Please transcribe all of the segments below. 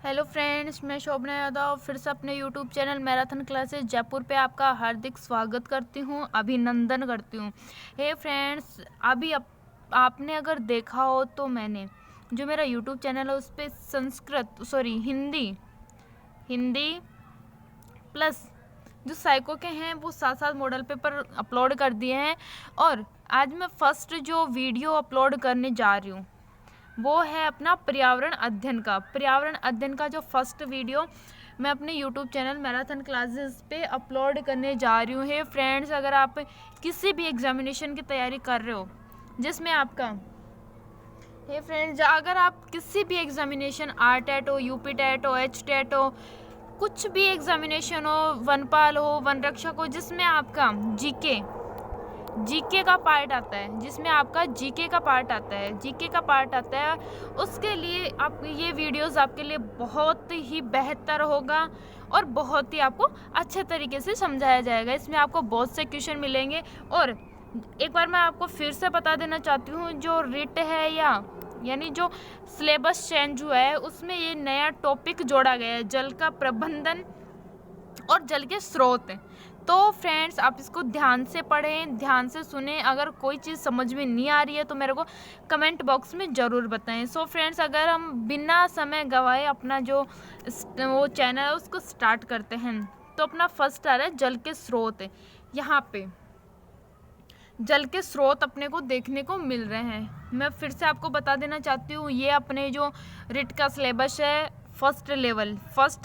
Hello friends, मैं शोभना यादव फिर से अपने YouTube channel marathon classes Jaipur पे आपका हार्दिक स्वागत करती हूँ, अभिनंदन करती हूँ। हे फ्रेंड्स, अभी आपने अगर देखा हो तो मैंने जो मेरा यूट्यूब चैनल है उस पर हिंदी प्लस जो साइको के हैं वो साथ साथ मॉडल पेपर अपलोड कर दिए हैं। और आज मैं फर्स्ट जो वीडियो अपलोड करने जा रही हूँ वो है अपना पर्यावरण अध्ययन का जो फर्स्ट वीडियो मैं अपने यूट्यूब चैनल मैराथन क्लासेस पे अपलोड करने जा रही हूँ। हे फ्रेंड्स, अगर आप किसी भी एग्जामिनेशन की तैयारी कर रहे हो जिसमें आपका अगर आप किसी भी एग्जामिनेशन आर टेट हो, यूपी टेट हो, एच टेट हो, कुछ भी एग्जामिनेशन हो, वनपाल हो, वन रक्षक हो, जिसमें आपका जीके का पार्ट आता है उसके लिए आप ये वीडियोस आपके लिए बहुत ही बेहतर होगा और बहुत ही आपको अच्छे तरीके से समझाया जाएगा। इसमें आपको बहुत से क्वेश्चन मिलेंगे। और एक बार मैं आपको फिर से बता देना चाहती हूँ, जो रिट है यानी जो सिलेबस चेंज हुआ है उसमें ये नया टॉपिक जोड़ा गया है, जल का प्रबंधन और जल के स्रोत। तो फ्रेंड्स, आप इसको ध्यान से पढ़ें, ध्यान से सुने। अगर कोई चीज़ समझ में नहीं आ रही है तो मेरे को कमेंट बॉक्स में ज़रूर बताएं। सो फ्रेंड्स, अगर हम बिना समय गवाए अपना जो वो चैनल है उसको स्टार्ट करते हैं तो अपना फर्स्ट आ रहा है जल के स्रोत। यहाँ पे जल के स्रोत अपने को देखने को मिल रहे हैं। मैं फिर से आपको बता देना चाहती हूँ, ये अपने जो रिट का सिलेबस है फर्स्ट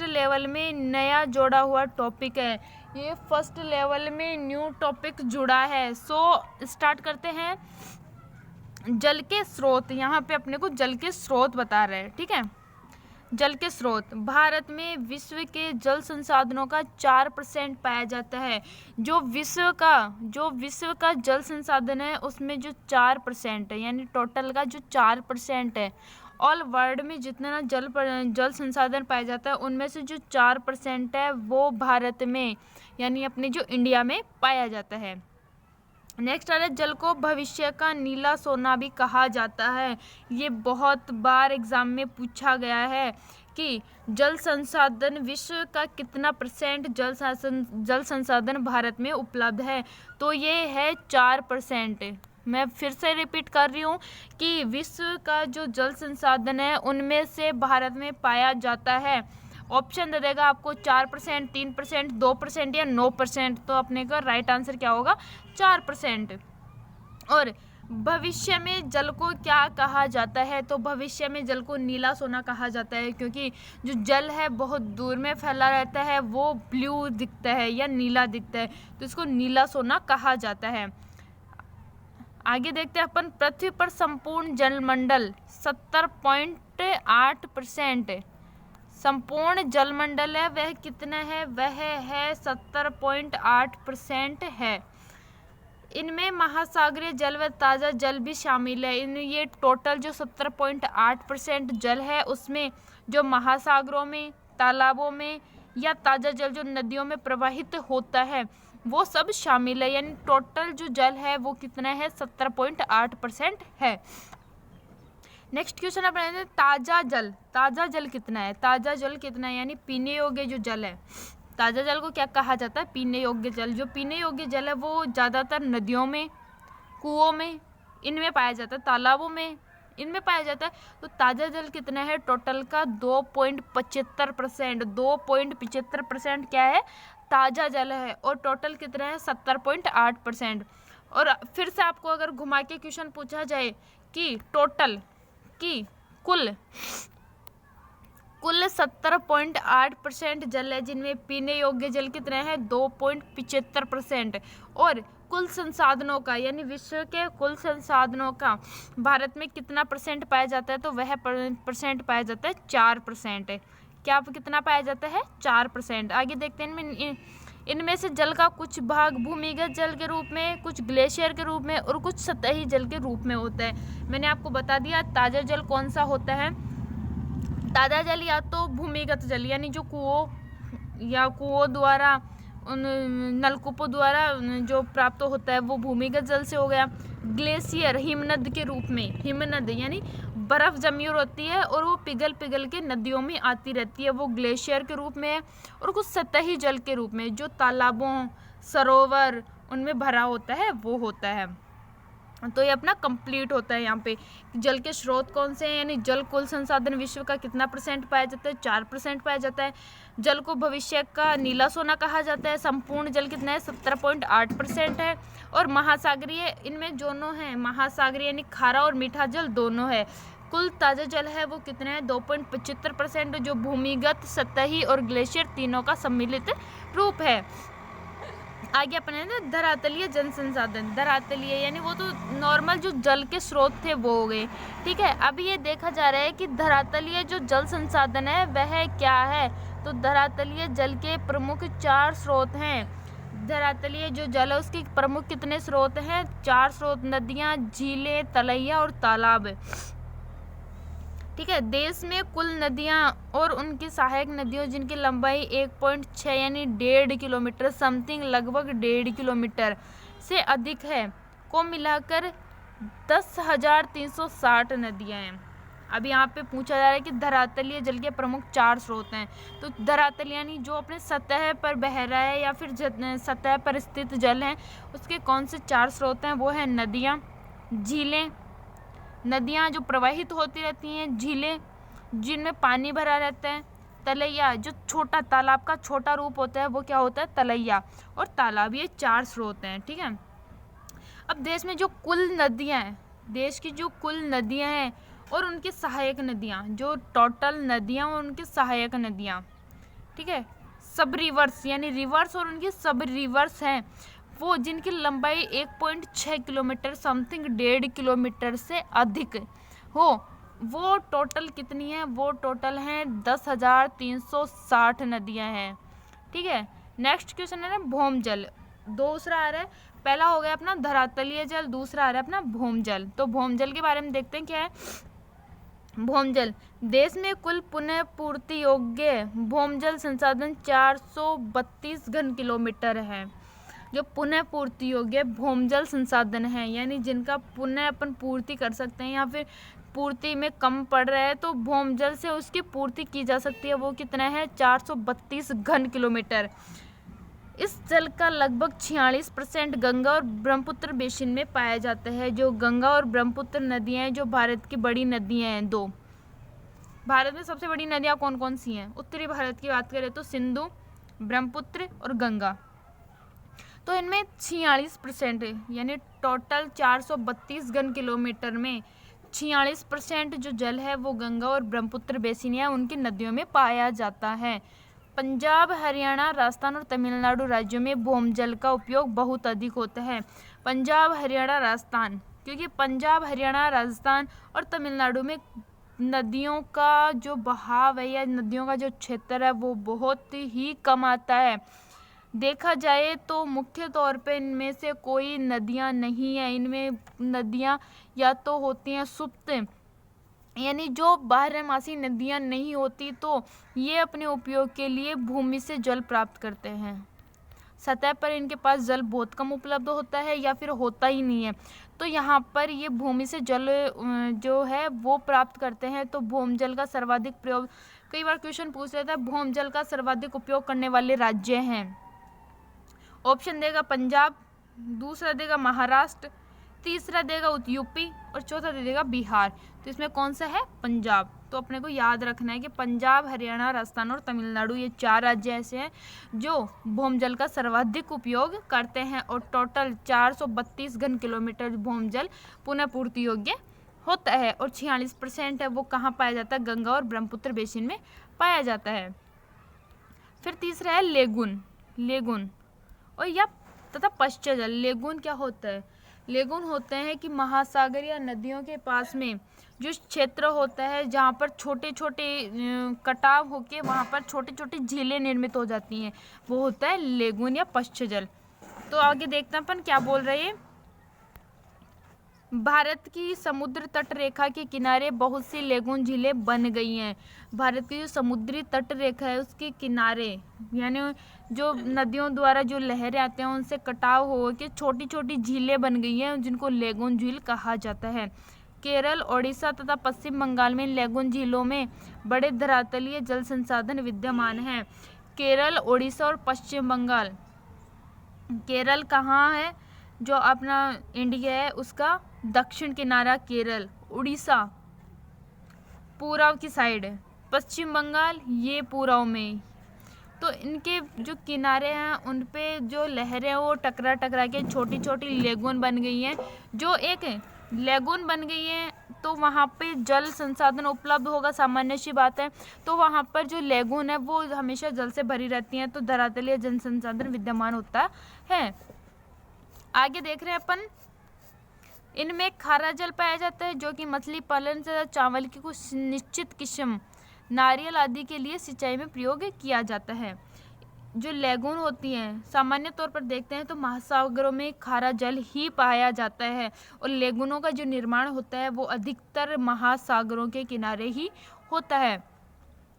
लेवल में नया जोड़ा हुआ टॉपिक है। ये फर्स्ट लेवल में न्यू टॉपिक जुड़ा है। सो स्टार्ट करते हैं। जल के स्रोत, यहाँ पे अपने को जल के स्रोत बता रहे हैं, ठीक है। जल के स्रोत, भारत में विश्व के जल संसाधनों का 4% पाया जाता है। जो विश्व का जल संसाधन है उसमें जो 4% है, यानी टोटल का जो 4% है, ऑल वर्ल्ड में जितना जल संसाधन पाया जाता है उनमें से जो 4% है वो भारत में यानी अपने जो इंडिया में पाया जाता है। नेक्स्ट आ रहा है, जल को भविष्य का नीला सोना भी कहा जाता है। ये बहुत बार एग्जाम में पूछा गया है कि जल संसाधन विश्व का कितना % जल संसाधन भारत में उपलब्ध है, तो ये है 4%। मैं फिर से रिपीट कर रही हूँ कि विश्व का जो जल संसाधन है उनमें से भारत में पाया जाता है। ऑप्शन दे देगा आपको 4%, 3%, 2% या 9%। तो अपने का राइट आंसर क्या होगा? 4%। और भविष्य में जल को क्या कहा जाता है? तो भविष्य में जल को नीला सोना कहा जाता है, क्योंकि जो जल है बहुत दूर में फैला रहता है, वो ब्लू दिखता है या नीला दिखता है, तो इसको नीला सोना कहा जाता है। आगे देखते हैं अपन, पृथ्वी पर संपूर्ण जलमंडल 70.8%। संपूर्ण जलमंडल है वह कितना है? वह है 70.8% है। इनमें महासागरीय जल व ताज़ा जल भी शामिल है। ये टोटल जो 70.8% जल है उसमें जो महासागरों में, तालाबों में या ताज़ा जल जो नदियों में प्रवाहित होता है वो सब शामिल है। यानी टोटल जो जल है वो कितना है? 70.8% है। नेक्स्ट क्वेश्चन अपने ताज़ा जल कितना है? ताज़ा जल कितना है यानी पीने योग्य जो जल है। ताज़ा जल को क्या कहा जाता है? पीने योग्य जल। जो पीने योग्य जल है वो ज़्यादातर नदियों में, कुओं में, इनमें पाया जाता है, तालाबों में इनमें पाया जाता है। तो ताज़ा जल कितना है? टोटल का 2.75%। 2.75% क्या है? ताज़ा जल है। और टोटल कितना है? 70.8%। और फिर से आपको अगर घुमा के क्वेश्चन पूछा जाए कि टोटल की कुल 70.8% जल है, जिनमें पीने योग्य जल कितना है? 2.75%। और कुल संसाधनों का यानी विश्व के कुल संसाधनों का भारत में कितना % पाया जाता है? तो वह % पाया जाता है 4%। क्या कितना पाया जाता है? 4%। आगे देखते हैं, इनमें से जल का कुछ भाग भूमिगत जल के रूप में, कुछ ग्लेशियर के रूप में और कुछ सतही जल के रूप में होता है। मैंने आपको बता दिया ताज़ा जल कौन सा होता है। ताज़ा जल या तो भूमिगत जल यानी जो कुओं द्वारा, उन नलकूपों द्वारा जो प्राप्त होता है वो भूमिगत जल से हो गया। ग्लेशियर हिमनद के रूप में, हिमनद यानी बर्फ़ जमी होती है और वो पिघल पिघल के नदियों में आती रहती है, वो ग्लेशियर के रूप में है। और कुछ सतही जल के रूप में जो तालाबों, सरोवर उनमें भरा होता है वो होता है। तो ये अपना कंप्लीट होता है। यहाँ पे जल के स्रोत कौन से हैं, यानी जल कुल संसाधन विश्व का कितना % पाया जाता है, 4% पाया जाता है। जल को भविष्य का नीला सोना कहा जाता है। संपूर्ण जल कितना है, 17.8% है। और महासागरीय, इनमें दोनों हैं, महासागरीय यानी खारा और मीठा जल दोनों है। कुल ताज़ा जल है वो कितना है, 2.75%, जो भूमिगत, सतही और ग्लेशियर तीनों का सम्मिलित रूप है। आगे अपने ना धरातलीय जल संसाधन, धरातलीय यानी वो तो नॉर्मल जो जल के स्रोत थे वो हो गए, ठीक है। अभी ये देखा जा रहा है कि धरातलीय जो जल संसाधन है वह क्या है। तो धरातलीय जल के प्रमुख 4 स्रोत हैं। धरातलीय जो जल है उसके प्रमुख कितने स्रोत हैं, 4 स्रोत, नदियाँ, झीलें, तलैया और तालाब, ठीक है। देश में कुल नदियां और उनकी सहायक नदियों जिनकी लंबाई 1.6 यानी 1.5 किलोमीटर समथिंग, लगभग 1.5 किलोमीटर से अधिक है, को मिलाकर 10,360 नदियां हैं। अब यहाँ पे पूछा जा रहा है कि धरातलीय जल के प्रमुख 4 स्रोत हैं। तो धरातल यानी जो अपने सतह पर बह रहा है या फिर सतह पर स्थित जल है, उसके कौन से 4 स्रोत हैं, वो है नदियाँ, झीलें, नदियाँ जो प्रवाहित होती रहती हैं, झीलें जिनमें पानी भरा रहता है, तलैया जो छोटा तालाब का छोटा रूप होता है वो क्या होता है, तलैया, और तालाब, ये 4 स्रोत हैं, ठीक है। अब देश में जो कुल नदियाँ हैं, देश की जो कुल नदियाँ हैं और उनकी सहायक नदियाँ, जो टोटल नदियाँ और उनकी सहायक नदियाँ, ठीक है, सब रिवर्स यानी रिवर्स और उनकी सब रिवर्स हैं, वो जिनकी लंबाई 1.6 किलोमीटर समथिंग 1.5 किलोमीटर से अधिक हो, वो टोटल कितनी है, वो टोटल हैं 10,360 नदियां हैं, ठीक है। नेक्स्ट क्वेश्चन है ना भौम जल, दूसरा आ रहा है, पहला हो गया अपना धरातलीय जल, दूसरा आ रहा है अपना भौम जल। तो भौम जल के बारे में देखते हैं क्या है। भौम जल, देश में कुल पुनः पूर्ति योग्य भौम जल संसाधन 432 घन किलोमीटर है। जो पुनः पूर्ति योग्य भौम जल संसाधन है, यानी जिनका पुनः अपन पूर्ति कर सकते हैं या फिर पूर्ति में कम पड़ रहा है तो भौम जल से उसकी पूर्ति की जा सकती है, वो कितना है, 432 घन किलोमीटर। इस जल का लगभग 46% गंगा और ब्रह्मपुत्र बेसिन में पाया जाता है। जो गंगा और ब्रह्मपुत्र नदियाँ हैं, जो भारत की बड़ी नदियाँ हैं, 2 भारत में सबसे बड़ी नदियाँ कौन कौन सी हैं, उत्तरी भारत की बात करें तो सिंधु, ब्रह्मपुत्र और गंगा। तो इनमें 46% यानी टोटल 432 घन किलोमीटर में 46% जो जल है वो गंगा और ब्रह्मपुत्र बेसिन या उनकी नदियों में पाया जाता है। पंजाब, हरियाणा, राजस्थान और तमिलनाडु राज्यों में भौम जल का उपयोग बहुत अधिक होता है। पंजाब, हरियाणा, राजस्थान, क्योंकि पंजाब, हरियाणा, राजस्थान और तमिलनाडु में नदियों का जो बहाव है या नदियों का जो क्षेत्र है वो बहुत ही कम आता है। देखा जाए तो मुख्य तौर पे इनमें से कोई नदियां नहीं है, इनमें नदियां या तो होती हैं सुप्त, यानी जो बारहमासी नदियां नहीं होती, तो ये अपने उपयोग के लिए भूमि से जल प्राप्त करते हैं। सतह पर इनके पास जल बहुत कम उपलब्ध होता है या फिर होता ही नहीं है, तो यहाँ पर ये भूमि से जल जो है वो प्राप्त करते हैं। तो भौम जल का सर्वाधिक प्रयोग, कई बार क्वेश्चन पूछ लेता है भौम जल का सर्वाधिक उपयोग करने वाले राज्य हैं। ऑप्शन देगा पंजाब, दूसरा देगा महाराष्ट्र, तीसरा देगा यूपी और चौथा दे देगा बिहार। तो इसमें कौन सा है, पंजाब। तो अपने को याद रखना है कि पंजाब, हरियाणा, राजस्थान और तमिलनाडु ये 4 राज्य ऐसे हैं जो भौम जल का सर्वाधिक उपयोग करते हैं और टोटल 432 घन किलोमीटर भौम जल पुनः पूर्ति योग्य होता है और 46% है वो कहाँ पाया जाता है, गंगा और ब्रह्मपुत्र बेसिन में पाया जाता है। फिर तीसरा है लेगुन, लेगुन और या तथा पश्च जल। लेगुन क्या होता है, लेगुन होते हैं कि महासागर या नदियों के पास में जो क्षेत्र होता है जहाँ पर छोटे छोटे कटाव होके वहाँ पर छोटी छोटी झीलें निर्मित हो जाती हैं, वो होता है लेगुन या पश्च जल। तो आगे देखते हैं अपन क्या बोल रहे हैं। भारत की समुद्र तट रेखा के किनारे बहुत सी लेगुन झीलें बन गई हैं। भारत की जो समुद्री तट रेखा है उसके किनारे यानी जो नदियों द्वारा जो लहरें आते हैं उनसे कटाव हो के छोटी छोटी झीलें बन गई हैं जिनको लेगुन झील कहा जाता है। केरल, ओडिशा तथा पश्चिम बंगाल में लेगून झीलों में बड़े धरातलीय जल संसाधन विद्यमान हैं। केरल, ओडिशा और पश्चिम बंगाल। केरल कहाँ है? जो अपना इंडिया है उसका दक्षिण किनारा केरल। उड़ीसा पूर्व की साइड है। पश्चिम बंगाल ये पूर्व में। तो इनके जो किनारे हैं उन पे जो लहरें वो टकरा टकरा के छोटी छोटी लेगून बन गई हैं। जो एक लेगून बन गई है तो वहाँ पे जल संसाधन उपलब्ध होगा, सामान्य सी बात है। तो वहाँ पर जो लेगून है वो हमेशा जल से भरी रहती हैं, तो धरातलीय जल संसाधन विद्यमान होता है। आगे देख रहे हैं अपन, इनमें खारा जल पाया जाता है जो कि मछली पालन से चावल की कुछ निश्चित किस्म, नारियल आदि के लिए सिंचाई में प्रयोग किया जाता है। जो लेगून होती हैं सामान्य तौर पर देखते हैं तो महासागरों में खारा जल ही पाया जाता है, और लेगूनों का जो निर्माण होता है वो अधिकतर महासागरों के किनारे ही होता है।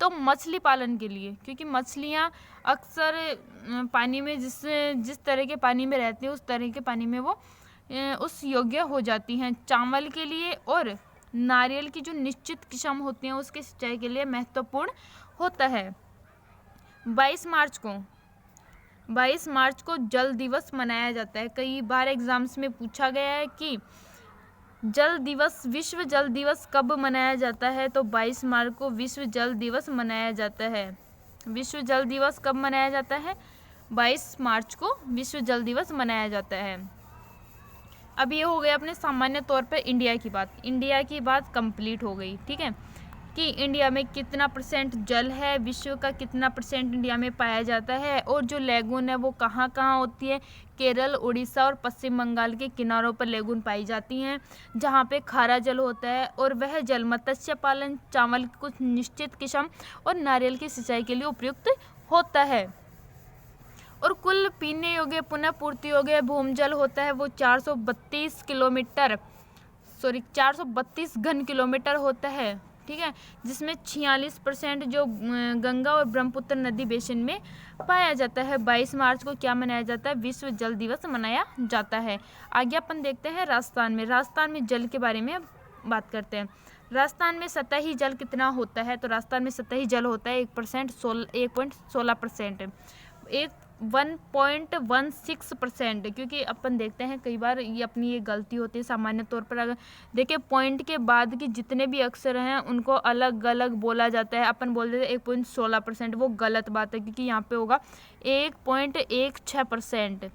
तो मछली पालन के लिए, क्योंकि मछलियाँ अक्सर पानी में जिस तरह के पानी में रहती है उस तरह के पानी में वो उस योग्य हो जाती हैं। चावल के लिए और नारियल की जो निश्चित किस्म होती हैं उसके सिंचाई के लिए महत्वपूर्ण होता है। 22 मार्च को जल दिवस मनाया जाता है। कई बार एग्जाम्स में पूछा गया है कि विश्व जल दिवस कब मनाया जाता है, तो 22 मार्च को विश्व जल दिवस मनाया जाता है। विश्व जल दिवस कब मनाया जाता है? 22 मार्च को विश्व जल दिवस मनाया जाता है। अब ये हो गया अपने सामान्य तौर पर इंडिया की बात कंप्लीट हो गई। ठीक है, कि इंडिया में कितना % जल है, विश्व का कितना % इंडिया में पाया जाता है, और जो लेगून है वो कहाँ कहाँ होती है। केरल, उड़ीसा और पश्चिम बंगाल के किनारों पर लेगून पाई जाती हैं जहाँ पे खारा जल होता है, और वह जल मत्स्य पालन, चावल की कुछ निश्चित किस्म और नारियल की सिंचाई के लिए उपयुक्त होता है। और कुल पीने योग्य पुनः पूर्ति योग्य भूमजल होता है वो 432 घन किलोमीटर होता है। ठीक है, जिसमें 46% जो गंगा और ब्रह्मपुत्र नदी बेसिन में पाया जाता है। 22 मार्च को क्या मनाया जाता है? विश्व जल दिवस मनाया जाता है। आगे अपन देखते हैं राजस्थान में जल के बारे में बात करते हैं। राजस्थान में सतही जल कितना होता है? तो राजस्थान में सतही जल होता है 1.16%, 1.16%। क्योंकि अपन देखते हैं कई बार ये अपनी ये गलती होती है। सामान्य तौर पर अगर देखिए पॉइंट के बाद की जितने भी अक्षर हैं उनको अलग अलग बोला जाता है। अपन बोल देते हैं 1.16%, वो गलत बात है क्योंकि यहाँ पे होगा 1.16%।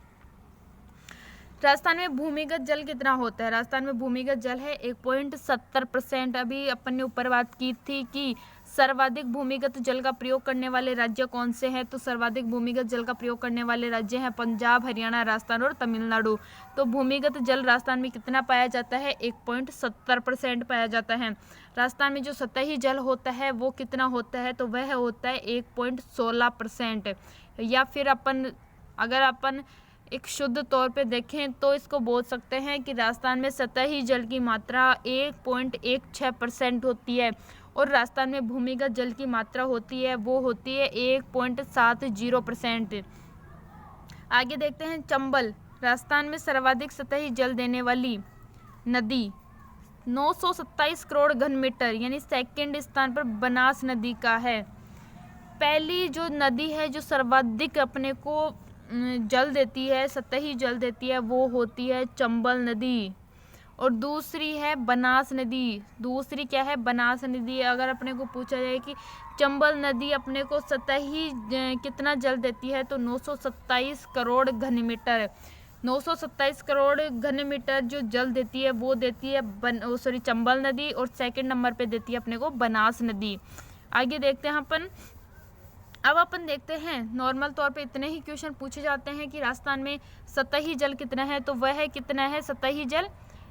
राजस्थान में भूमिगत जल कितना होता है? राजस्थान में भूमिगत जल है 1.70%। अभी अपन ने ऊपर बात की थी कि सर्वाधिक भूमिगत जल का प्रयोग करने वाले राज्य कौन से हैं, तो सर्वाधिक भूमिगत जल का प्रयोग करने वाले राज्य हैं पंजाब, हरियाणा, राजस्थान और तमिलनाडु। तो भूमिगत जल राजस्थान में कितना पाया जाता है? 1.70% पाया जाता है। राजस्थान में जो सतही जल होता है वो कितना होता है? तो वह होता है 1.16%। या फिर अगर अपन एक शुद्ध तौर पे देखें तो इसको बोल सकते हैं कि राजस्थान में सतही जल की मात्रा 1.16% होती है, और राजस्थान में भूमिगत जल की मात्रा होती है वो होती है 1.70%। आगे देखते हैं चंबल। राजस्थान में सर्वाधिक सतही जल देने वाली नदी 927 करोड़ घन मीटर, यानी सेकंड स्थान पर बनास नदी का है। पहली जो नदी है जो सर्वाधिक अपने को जल देती है, सतही जल देती है, वो होती है चंबल नदी, और दूसरी है बनास नदी। दूसरी क्या है? बनास नदी। अगर अपने को पूछा जाए कि चंबल नदी अपने को सतही कितना जल देती है, तो 927 करोड़ घन मीटर। 927 करोड़ घन मीटर जो जल देती है वो देती है चंबल नदी, और सेकंड नंबर पे देती है अपने को बनास नदी। आगे देखते हैं अब अपन देखते हैं नॉर्मल तौर पे इतने ही क्वेश्चन पूछे जाते हैं कि राजस्थान में सतही जल कितना है, तो वह कितना है? सतही जल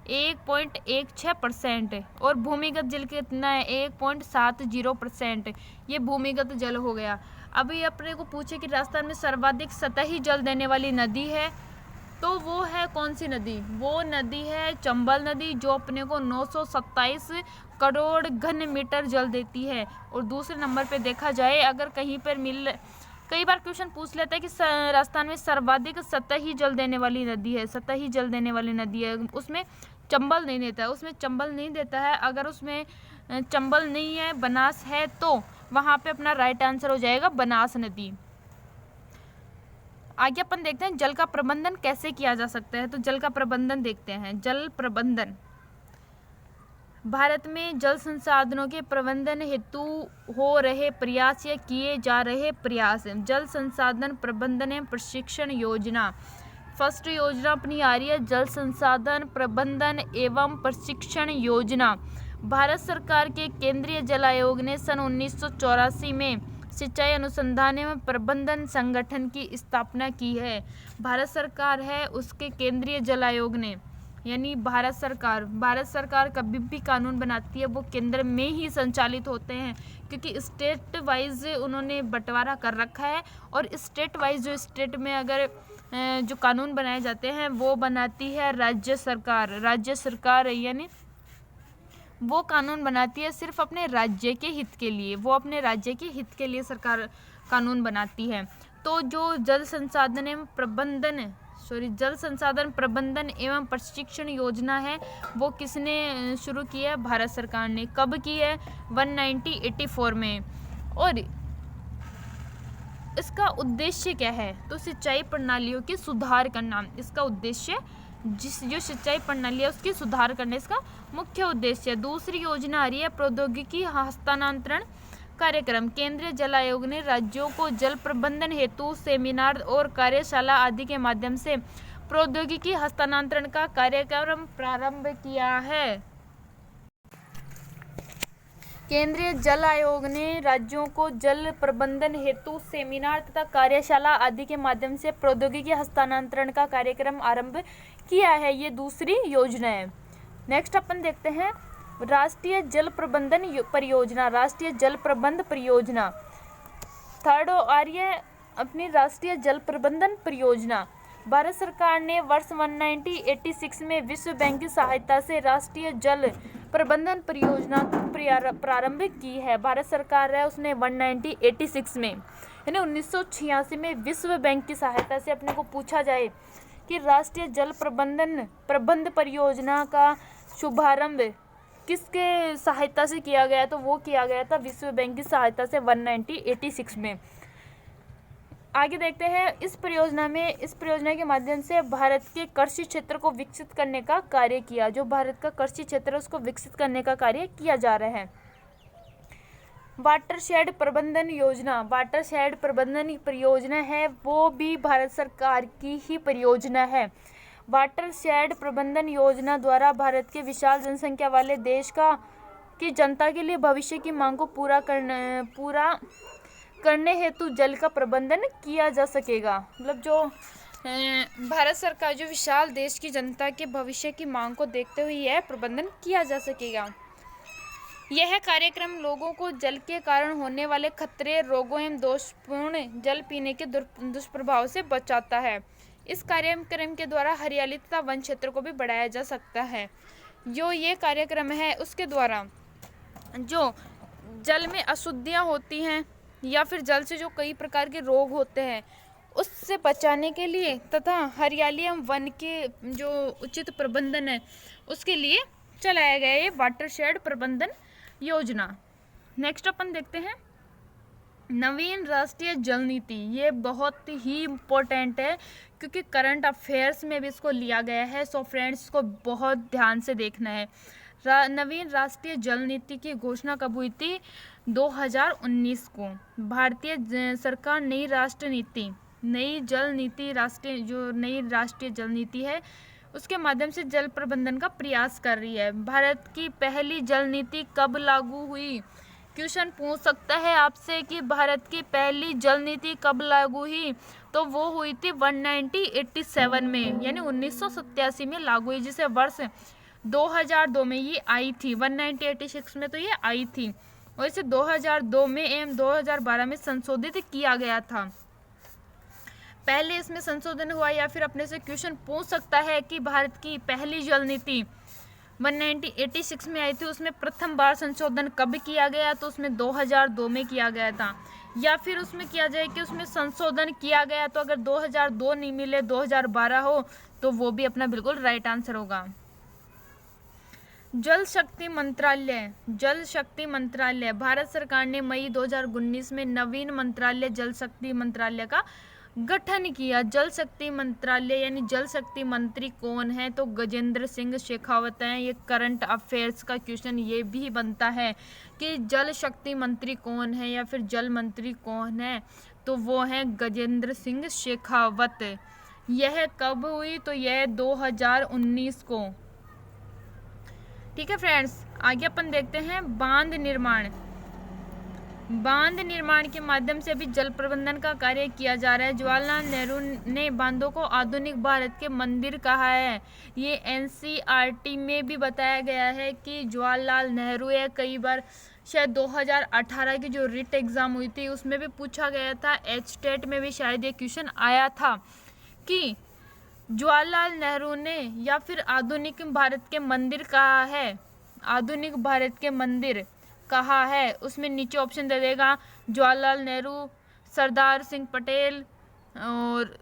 1.16%, और भूमिगत जल कितना है? 1.70%। ये भूमिगत जल हो गया। अभी अपने को पूछे कि राजस्थान में सर्वाधिक सतही जल देने वाली नदी है, तो वो है कौन सी नदी? वो नदी है चंबल नदी, जो अपने को 927 करोड़ घन मीटर जल देती है। और दूसरे नंबर पे देखा जाए अगर कहीं पर कई बार क्वेश्चन पूछ लेता है कि राजस्थान में सर्वाधिक सतही जल देने वाली नदी है, उसमें चंबल नहीं देता है, उसमें चंबल नहीं देता है। अगर उसमें चंबल नहीं है, बनास है, तो वहाँ पे अपना राइट आंसर हो जाएगा बनास नदी। आगे अपन देखते हैं जल का प्रबंधन कैसे किया जा सकता है। तो जल का प्रबंधन देखते हैं। जल प्रबंधन, भारत में जल संसाधनों के प्रबंधन हेतु हो रहे प्रयास या किए जा रहे प्रयास। जल संसाधन प्रबंधन एवं प्रशिक्षण योजना, फर्स्ट योजना अपनी आ रही है जल संसाधन प्रबंधन एवं प्रशिक्षण योजना। भारत सरकार के केंद्रीय जल आयोग ने सन 1984 में सिंचाई अनुसंधान एवं प्रबंधन संगठन की स्थापना की है। भारत सरकार है, उसके केंद्रीय जल आयोग ने, यानी भारत सरकार कभी भी कानून बनाती है वो केंद्र में ही संचालित होते हैं, क्योंकि स्टेट वाइज उन्होंने बंटवारा कर रखा है। और स्टेट वाइज जो स्टेट में अगर जो कानून बनाए जाते हैं वो बनाती है राज्य सरकार, यानी वो कानून बनाती है सिर्फ अपने राज्य के हित के लिए, वो अपने राज्य के हित के लिए सरकार कानून बनाती है। तो जो जल संसाधन प्रबंधन एवं प्रशिक्षण योजना है वो किसने शुरू की है? भारत सरकार ने। कब की है? 1984 में। और इसका उद्देश्य क्या है? तो सिंचाई प्रणालियों की सुधार करना इसका उद्देश्य, जो सिंचाई प्रणाली है उसकी सुधार करने इसका मुख्य उद्देश्य है। दूसरी योजना आ रही है प्रौद्योगिकी हस्तांतरण कार्यक्रम। केंद्रीय जल आयोग ने राज्यों को जल प्रबंधन हेतु सेमिनार और कार्यशाला आदि के माध्यम से प्रौद्योगिकी हस्तांतरण का कार्यक्रम प्रारंभ किया है। केंद्रीय जल आयोग ने राज्यों को जल प्रबंधन हेतु सेमिनार तथा कार्यशाला आदि के माध्यम से प्रौद्योगिकी हस्तांतरण का कार्यक्रम आरंभ किया है। ये दूसरी योजना है। नेक्स्ट अपन देखते हैं राष्ट्रीय जल प्रबंधन परियोजना, राष्ट्रीय जल प्रबंध परियोजना। थर्ड आ रही है अपनी राष्ट्रीय जल प्रबंधन परियोजना। भारत सरकार ने वर्ष 1986 में विश्व बैंक की सहायता से राष्ट्रीय जल प्रबंधन परियोजना प्रारंभ की है। भारत परियोजना है उसने 1986 में, यानी 1986 में विश्व बैंक की सहायता से अपने को पूछा जाए कि राष्ट्रीय जल प्रबंध परियोजना का शुभारंभ किसके सहायता से किया गया, तो वो किया गया था विश्व बैंक की सहायता से 1986 में। आगे देखते हैं इस परियोजना के माध्यम से भारत के कृषि क्षेत्र को विकसित करने का कार्य किया। जो भारत का कृषि क्षेत्र है उसको विकसित करने का कार्य किया जा रहा है। वाटरशेड प्रबंधन योजना, वाटरशेड प्रबंधन परियोजना है वो भी भारत सरकार की ही परियोजना है। वाटरशेड प्रबंधन योजना द्वारा भारत के विशाल जनसंख्या वाले देश की जनता के लिए भविष्य की मांग को पूरा करने हेतु जल का प्रबंधन किया जा सकेगा। मतलब जो भारत सरकार जो विशाल देश की जनता के भविष्य की मांग को देखते हुए यह प्रबंधन किया जा सकेगा। यह कार्यक्रम लोगों को जल के कारण होने वाले खतरे, रोगों एवं दोषपूर्ण जल पीने के दुष्प्रभाव से बचाता है। इस कार्यक्रम के द्वारा हरियाली तथा वन क्षेत्र को भी बढ़ाया जा सकता है। जो ये कार्यक्रम है उसके द्वारा जो जल में अशुद्धियाँ होती हैं या फिर जल से जो कई प्रकार के रोग होते हैं उससे बचाने के लिए तथा हरियाली एवं वन के जो उचित प्रबंधन है उसके लिए चलाया गया ये वाटरशेड प्रबंधन योजना। नेक्स्ट अपन देखते हैं नवीन राष्ट्रीय जल नीति। ये बहुत ही इम्पोर्टेंट है क्योंकि करंट अफेयर्स में भी इसको लिया गया है। सो फ्रेंड्स इसको बहुत ध्यान से देखना है। नवीन राष्ट्रीय जल नीति की घोषणा कब हुई थी? 2019 को। भारतीय सरकार नई राष्ट्रीय जल नीति है उसके माध्यम से जल प्रबंधन का प्रयास कर रही है। भारत की पहली जल नीति कब लागू हुई? क्वेश्चन पूछ सकता है आपसे कि भारत की पहली जल नीति कब लागू हुई, तो वो हुई थी 1987 में, यानी 1987 में लागू हुई, जिसे वर्ष 2002 में ये आई थी। 1986 में तो ये आई थी और इसे 2002 में एवं 2012 में संशोधित किया गया था। पहले इसमें संशोधन हुआ या फिर अपने से क्वेश्चन पूछ सकता है कि भारत की पहली जल नीति 1986 में आई थी, उसमें प्रथम बार संशोधन कब किया गया, तो उसमें 2002 में किया गया था। या फिर उसमें किया जाए कि उसमें संशोधन किया गया तो अगर 2002 नहीं मिले 2012 हो तो वो भी अपना बिल्कुल राइट आंसर होगा। जल शक्ति मंत्रालय भारत सरकार ने मई 2019 में नवीन मंत्रालय जल शक्ति मंत्रालय का गठन किया। जल शक्ति मंत्रालय यानी जल शक्ति मंत्री कौन है? तो गजेंद्र सिंह शेखावत हैं। ये करंट अफेयर्स का क्वेश्चन ये भी बनता है कि जल शक्ति मंत्री कौन है या फिर जल मंत्री कौन है, तो वो है गजेंद्र सिंह शेखावत। यह कब हुई? तो यह 2019 को। ठीक है फ्रेंड्स, आगे अपन देखते हैं बांध निर्माण के माध्यम से भी जल प्रबंधन का कार्य किया जा रहा है। जवाहरलाल नेहरू ने बांधों को आधुनिक भारत के मंदिर कहा है। ये एनसीईआरटी में भी बताया गया है कि जवाहरलाल नेहरू है। कई बार शायद 2018 की जो रिट एग्जाम हुई थी उसमें भी पूछा गया था, एचटेट में भी शायद ये क्वेश्चन आया था कि जवाहरलाल नेहरू ने या फिर आधुनिक भारत के मंदिर कहा है, आधुनिक भारत के मंदिर कहा है। उसमें नीचे ऑप्शन दे देगा जवाहरलाल नेहरू, सरदार सिंह पटेल और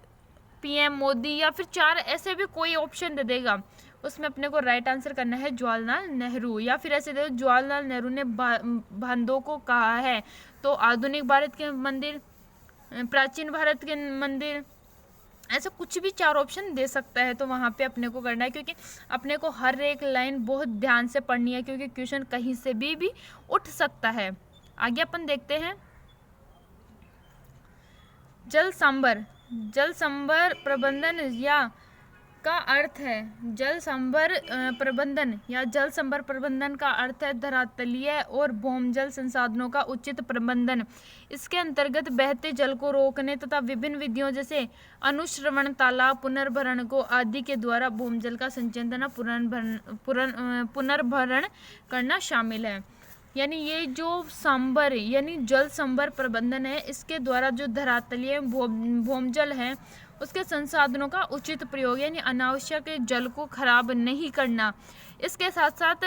पीएम मोदी, या फिर 4 ऐसे भी कोई ऑप्शन दे देगा। उसमें अपने को राइट आंसर करना है जवाहरलाल नेहरू, या फिर ऐसे देखो जवाहरलाल नेहरू ने बांधों को कहा है, तो आधुनिक भारत के मंदिर, प्राचीन भारत के मंदिर, ऐसा कुछ भी 4 ऑप्शन दे सकता है। तो वहाँ पे अपने को करना है, क्योंकि अपने को हर एक लाइन बहुत ध्यान से पढ़नी है, क्योंकि क्वेश्चन कहीं से भी उठ सकता है। आगे अपन देखते हैं जल संभर प्रबंधन या का अर्थ है। जल संभर प्रबंधन या जल संभर प्रबंधन का अर्थ है धरातलीय और भौमजल संसाधनों का उचित प्रबंधन। इसके अंतर्गत बहते जल को रोकने तथा विभिन्न विधियों जैसे अनुश्रवण, तालाब पुनर्भरण को आदि के द्वारा भौमजल का संचयन तथा पुनर्भरण करना शामिल है। यानी ये जो संभर यानी जल संभर प्रबंधन है, इसके द्वारा जो धरातलीय भौमजल है उसके संसाधनों का उचित प्रयोग यानी अनावश्यक जल को खराब नहीं करना। इसके साथ साथ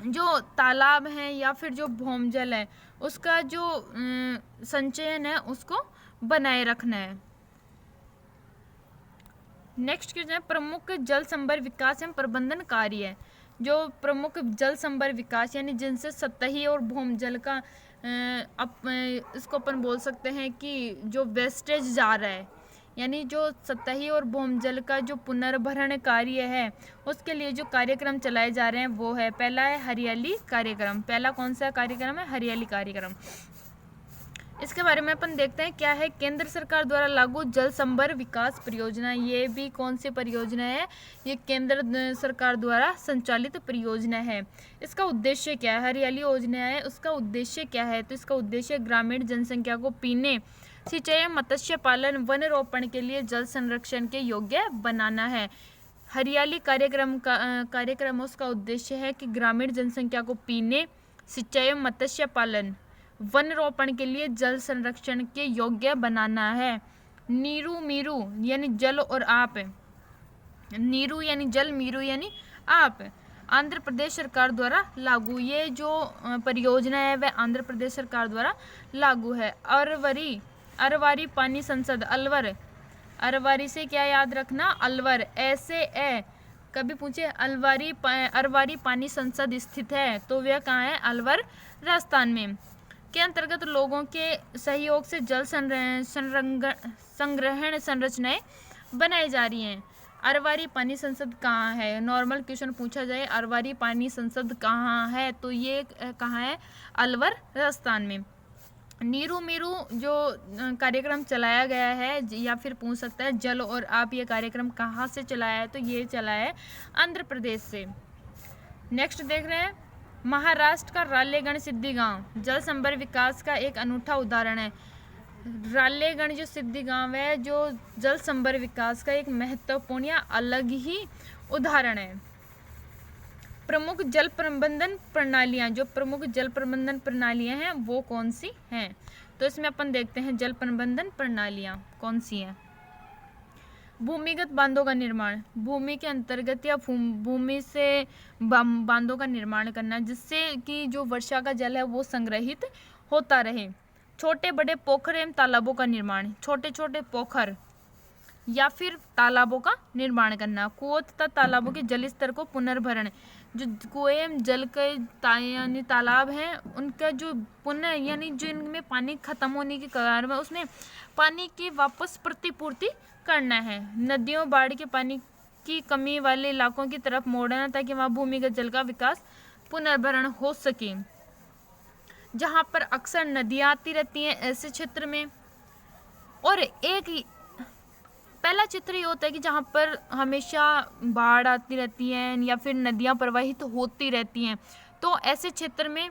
जो तालाब है या फिर जो भौमजल है उसका जो संचयन है उसको बनाए रखना है। नेक्स्ट क्वेश्चन है प्रमुख जल संभर विकास एवं प्रबंधन कार्य। जो प्रमुख जल संभर विकास यानी जिनसे सतही और भौमजल का इसको अपन बोल सकते हैं कि जो वेस्टेज जा रहा है, यानी जो सतही और भौमजल का जो पुनर्भरण कार्य है उसके लिए जो कार्यक्रम चलाए जा रहे हैं वो है, पहला है हरियाली कार्यक्रम। पहला कौन सा कार्यक्रम है? हरियाली कार्यक्रम। इसके बारे में अपन देखते हैं क्या है। केंद्र सरकार द्वारा लागू जल संभर विकास परियोजना, ये भी कौन सी परियोजना है? ये केंद्र सरकार द्वारा संचालित परियोजना है। इसका उद्देश्य क्या है? हरियाली योजना है, उसका उद्देश्य क्या है? तो इसका उद्देश्य ग्रामीण जनसंख्या को पीने, सिंचाई, मत्स्य पालन, वन रोपण के लिए जल संरक्षण के योग्य बनाना है। हरियाली कार्यक्रम उसका उद्देश्य है कि ग्रामीण जनसंख्या को पीने, सिंचाई, मत्स्य पालन, वन रोपण के लिए जल संरक्षण के योग्य बनाना है। नीरू मीरू यानी जल और आप, नीरू यानी जल, मीरू यानी आप, आंध्र प्रदेश सरकार द्वारा लागू। ये जो परियोजना है वह आंध्र प्रदेश सरकार द्वारा लागू है। अरवारी पानी संसद, अलवर, अरवारी से क्या याद रखना? अलवर। ऐसे कभी पूछे अरवारी पानी संसद स्थित है तो वह कहाँ है? अलवर, राजस्थान में। के अंतर्गत लोगों के सहयोग से जल संग्रहण संरचनाएं बनाई जा रही हैं। अरवारी पानी संसद कहाँ है? नॉर्मल क्वेश्चन पूछा जाए अरवारी पानी संसद कहाँ है तो ये कहाँ है? अलवर, राजस्थान में। नीरू मीरू जो कार्यक्रम चलाया गया है, या फिर पूछ सकता है जल और आप, ये कार्यक्रम कहाँ से चलाया है? तो ये चला है आंध्र प्रदेश से। नेक्स्ट देख रहे हैं महाराष्ट्र का रालेगण सिद्धि गांव जल संभर विकास का एक अनूठा उदाहरण है। रालेगण जो सिद्धि गांव है जो जल संभर विकास का एक महत्वपूर्ण या अलग ही उदाहरण है। प्रमुख जल प्रबंधन प्रणालियां, जो प्रमुख जल प्रबंधन प्रणालियां हैं वो कौन सी हैं? तो इसमें अपन देखते हैं जल प्रबंधन प्रणालियां कौन सी हैं। भूमिगत बांधों का निर्माण, भूमि के अंतर्गत या भूमि से बांधों का निर्माण करना जिससे कि जो वर्षा का जल है वो संग्रहित होता रहे। छोटे बड़े पोखर एवं तालाबों का निर्माण, छोटे छोटे पोखर या फिर तालाबों का निर्माण करना। कुओं तथा तालाबों के जल स्तर को पुनर्भरण, जो कुएं जल के यानी तालाब हैं उनका जो पुनः यानी जो इनमें पानी खत्म होने की कगार में, उसमें पानी की वापस प्रतिपूर्ति करना है। नदियों बाढ़ के पानी की कमी वाले इलाकों की तरफ मोड़ना ताकि वहाँ भूमिगत जल का विकास पुनर्भरण हो सके। जहाँ पर अक्सर नदियाँ आती रहती हैं ऐसे क्षेत्र में, और एक पहला चित्र ये होता है कि जहाँ पर हमेशा बाढ़ आती रहती है या फिर नदियाँ प्रवाहित होती रहती हैं, तो ऐसे क्षेत्र में।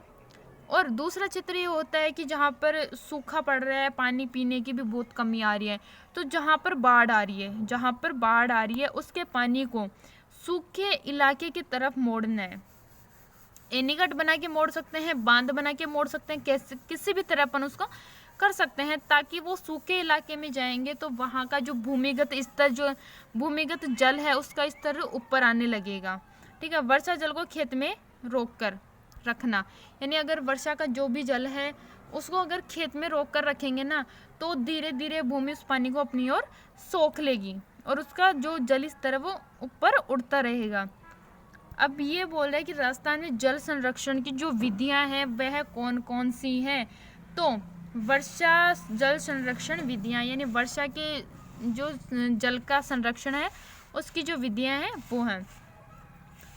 और दूसरा चित्र ये होता है कि जहाँ पर सूखा पड़ रहा है, पानी पीने की भी बहुत कमी आ रही है, तो जहाँ पर बाढ़ आ रही है उसके पानी को सूखे इलाके की तरफ मोड़ना है। एनीकट बना के मोड़ सकते हैं, बांध बना के मोड़ सकते हैं, कैसे किसी भी तरह अपन उसको कर सकते हैं ताकि वो सूखे इलाके में जाएंगे तो वहाँ का जो भूमिगत जल है उसका स्तर ऊपर आने लगेगा। ठीक है। वर्षा जल को खेत में रोक कर रखना, यानी अगर वर्षा का जो भी जल है उसको अगर खेत में रोक कर रखेंगे ना, तो धीरे धीरे भूमि उस पानी को अपनी ओर सोख लेगी और उसका जो जल स्तर है वो ऊपर उड़ता रहेगा। अब ये बोल रहा है कि राजस्थान में जल संरक्षण की जो विधियां हैं वह कौन कौन सी हैं। तो वर्षा जल संरक्षण विधियां, यानी वर्षा के जो जल का संरक्षण है उसकी जो विधियां हैं वो हैं।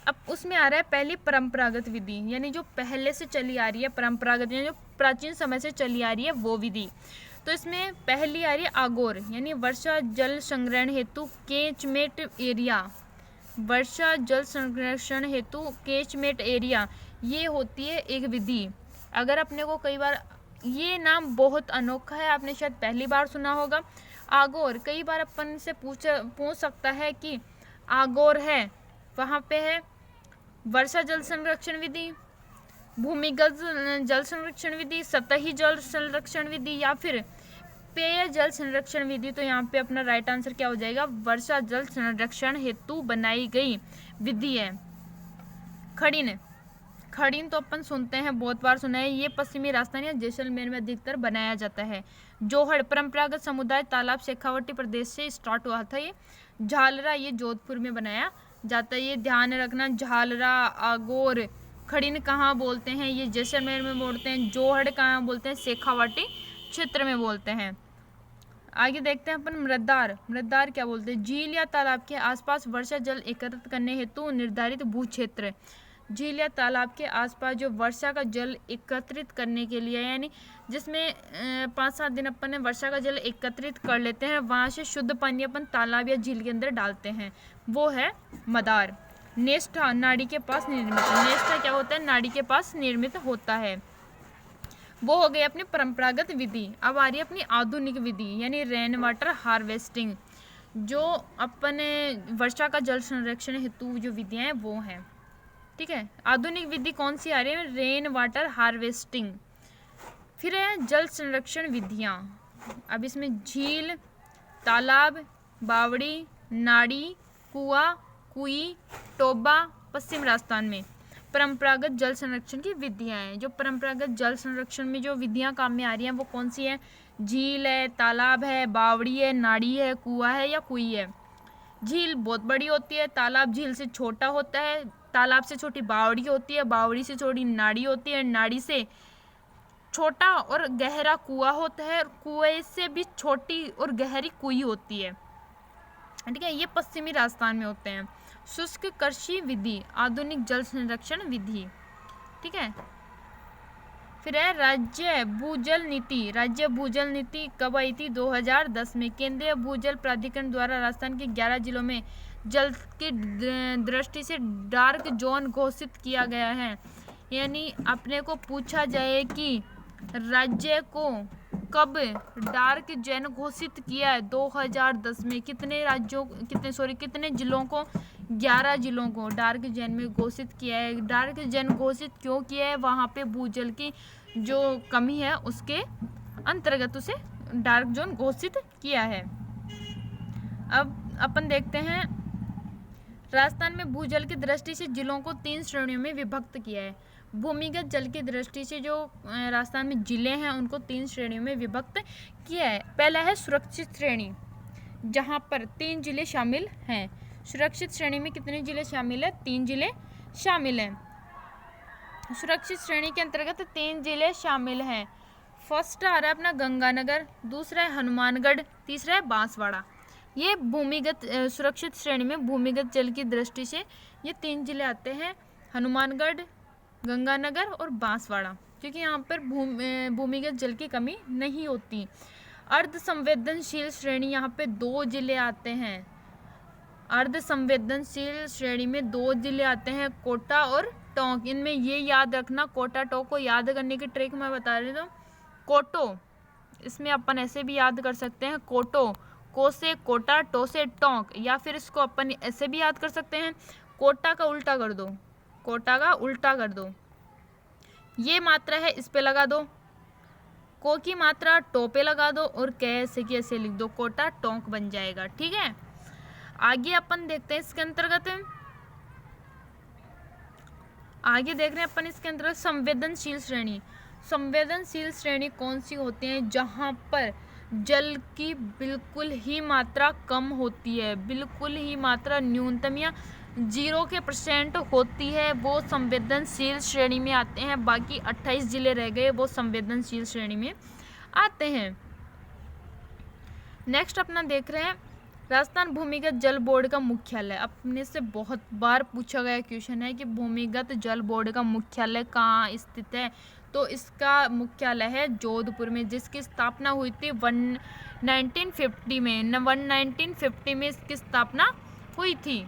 अब उसमें आ रहा है पहली परंपरागत विधि, यानी जो पहले से चली आ रही है, परंपरागत यानी जो प्राचीन समय से चली आ रही है वो विधि। तो इसमें पहली आ रही है आगोर, यानी वर्षा जल संग्रहण हेतु कैचमेंट एरिया। वर्षा जल संरक्षण हेतु कैचमेंट एरिया, ये होती है एक विधि। अगर अपने को कई बार ये नाम बहुत अनोखा है, आपने शायद पहली बार सुना होगा आगोर। कई बार अपन से पूछ सकता है कि आगोर है, वहाँ पे है वर्षा जल संरक्षण विधि, भूमिगत जल संरक्षण विधि, सतही जल संरक्षण विधि या फिर पेय जल संरक्षण विधि। तो यहाँ पे अपना राइट आंसर क्या हो जाएगा, वर्षा जल संरक्षण हेतु बनाई गई विधि है। खड़ीन तो अपन सुनते हैं, बहुत बार सुना है, ये पश्चिमी राजस्थान या जैसलमेर में अधिकतर बनाया जाता है। जोहड़ परंपरागत समुदाय तालाब शेखावटी प्रदेश से स्टार्ट हुआ था। ये झालरा, ये जोधपुर में बनाया जाता है। ये ध्यान रखना, झालरा, आगोर, खड़ीन कहाँ बोलते हैं, ये जैसलमेर में बोलते हैं। जोहड़ कहाँ बोलते हैं, शेखावाटी क्षेत्र में बोलते हैं। आगे देखते हैं अपन मृद्दार क्या बोलते हैं, झील या तालाब के आसपास वर्षा जल एकत्रित करने हेतु निर्धारित भू क्षेत्र। झील या तालाब के आसपास जो वर्षा का जल एकत्रित करने के लिए, यानी जिसमें 5-7 दिन अपन वर्षा का जल एकत्रित कर लेते हैं, वहाँ से शुद्ध पानी अपन तालाब या झील के अंदर डालते हैं, वो है मदार। नेस्टा, नाड़ी के पास निर्मित। नेस्टा क्या होता है, नाड़ी के पास निर्मित होता है। वो हो गई अपनी परंपरागत विधि। अब आ रही है अपनी आधुनिक विधि, यानी रेन वाटर हार्वेस्टिंग। जो अपने वर्षा का जल संरक्षण हेतु जो विधियाँ हैं वो हैं। ठीक है। आधुनिक विधि कौन सी आ रही है, रेन वाटर हार्वेस्टिंग। फिर है जल संरक्षण विधियाँ। अब इसमें झील, तालाब, बावड़ी, नाड़ी, कुआं, कुई, टोबा, पश्चिम राजस्थान में परंपरागत जल संरक्षण की विधियाँ हैं। जो परंपरागत जल संरक्षण में जो विधियाँ काम में आ रही हैं वो कौन सी हैं, झील है, तालाब है, बावड़ी है, नाड़ी है, कुआं है या कुई है। झील बहुत बड़ी होती है, तालाब झील से छोटा होता है, तालाब से छोटी बावड़ी होती है, बावड़ी से छोटी नाड़ी होती है, नाड़ी से छोटा और गहरा कुआं होता है, कुएं से भी छोटी और गहरी कुई होती है। ठीक है। ये पश्चिमी राजस्थान में होते हैं। शुष्क कृषि विधि, आधुनिक जल संरक्षण विधि। ठीक है। फिर है राज्य भूजल नीति। राज्य भूजल नीति कब आई थी, 2010 में। केंद्रीय भूजल प्राधिकरण द्वारा राजस्थान के 11 जिलों में जल की दृष्टि से डार्क जोन घोषित किया गया है। यानी अपने को पूछा जाए कि राज्य को कब डार्क जोन घोषित किया है, 2010 में। कितने जिलों को, 11 जिलों को डार्क जोन में घोषित किया है। डार्क जोन घोषित क्यों किया है, वहाँ पे भूजल की जो कमी है उसके अंतर्गत उसे डार्क जोन घोषित किया है। अब अपन देखते हैं राजस्थान में भूजल की दृष्टि से जिलों को 3 श्रेणियों में विभक्त किया है। भूमिगत जल की दृष्टि से जो राजस्थान में जिले हैं उनको 3 श्रेणियों में विभक्त किया है। पहला है सुरक्षित श्रेणी, जहाँ पर 3 जिले शामिल हैं। सुरक्षित श्रेणी में कितने जिले शामिल है, 3 जिले शामिल हैं। सुरक्षित श्रेणी के अंतर्गत 3 जिले शामिल हैं। फर्स्ट आ रहा है अपना गंगानगर, दूसरा है हनुमानगढ़, तीसरा है बांसवाड़ा। ये भूमिगत सुरक्षित श्रेणी में भूमिगत जल की दृष्टि से ये 3 जिले आते हैं, हनुमानगढ़, गंगानगर और बांसवाड़ा, क्योंकि यहाँ पर भूमिगत जल की कमी नहीं होती। अर्ध संवेदनशील श्रेणी, यहाँ पे 2 जिले आते हैं। अर्ध संवेदनशील श्रेणी में 2 जिले आते हैं, कोटा और टोंक। इनमें ये याद रखना, कोटा टोंक को याद करने की ट्रिक मैं बता रही हूँ। कोटो, इसमें अपन ऐसे भी याद कर सकते हैं, कोटो, को से कोटा, टो से टोंक, या फिर इसको अपन ऐसे भी याद कर सकते हैं, कोटा का उल्टा कर दो, कोटा का उल्टा कर दो। ये मात्रा है इस पे लगा दो, को की मात्रा टो पे लगा दो, और कैसे की ऐसे लिख दो, कोटा टोंक बन जाएगा। ठीक है, आगे अपन देखते हैं इसके अंतर्गत, आगे देख रहे हैं अपन इसके अंतर्गत संवेदनशील श्रेणी। संवेदनशील श्रेणी कौन सी होती है? जहाँ पर जल की बिल्कुल ही मात्रा कम होती है, बिल्कुल ही मात्रा न्यूनतम या 0% होती है, वो संवेदनशील श्रेणी में आते हैं। बाकी 28 जिले रह गए, वो संवेदनशील श्रेणी में आते हैं। नेक्स्ट अपना देख रहे हैं राजस्थान भूमिगत जल बोर्ड का मुख्यालय। अपने से बहुत बार पूछा गया क्वेश्चन है कि भूमिगत जल बोर्ड का मुख्यालय कहाँ स्थित है? तो इसका मुख्यालय है जोधपुर में, जिसकी स्थापना हुई थी 1950 में। 1950 में इसकी स्थापना हुई थी।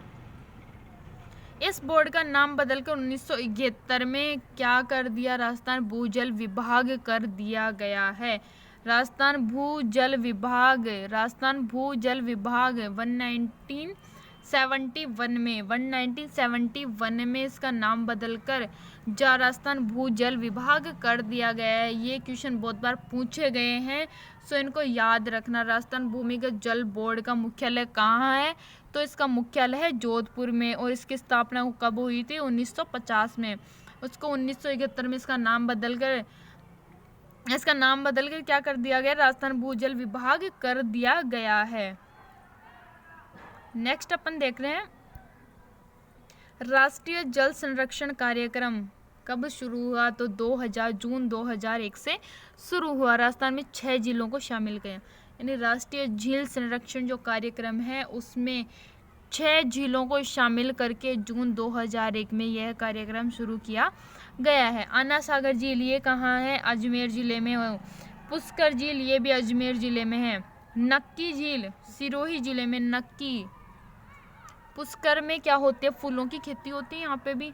इस बोर्ड का नाम बदलकर 1971 में क्या कर दिया? राजस्थान भूजल विभाग कर दिया गया है। राजस्थान भूजल विभाग 1971 में इसका नाम बदलकर राजस्थान भूजल विभाग कर दिया गया है। ये क्वेश्चन बहुत बार पूछे गए हैं, सो इनको याद रखना। राजस्थान भूमिगत जल बोर्ड का मुख्यालय कहाँ है? तो इसका मुख्यालय है जोधपुर में, और इसकी स्थापना कब हुई थी? 1950 में। उसको 1971 में इसका नाम बदलकर क्या कर दिया गया? राजस्थान भूजल विभाग कर दिया गया है। नेक्स्ट अपन देख रहे हैं राष्ट्रीय जल संरक्षण कार्यक्रम कब शुरू हुआ? तो जून 2001 से शुरू हुआ। राजस्थान में 6 जिलों को शामिल किया, यानी राष्ट्रीय झील संरक्षण जो कार्यक्रम है उसमें 6 झीलों को शामिल करके जून 2001 में यह कार्यक्रम शुरू किया गया है। आना सागर झील ये कहाँ है? अजमेर जिले में। पुष्कर झील ये भी अजमेर जिले में है। नक्की झील सिरोही जिले में। नक्की पुष्कर में क्या होती है? फूलों की खेती होती है यहाँ पे भी।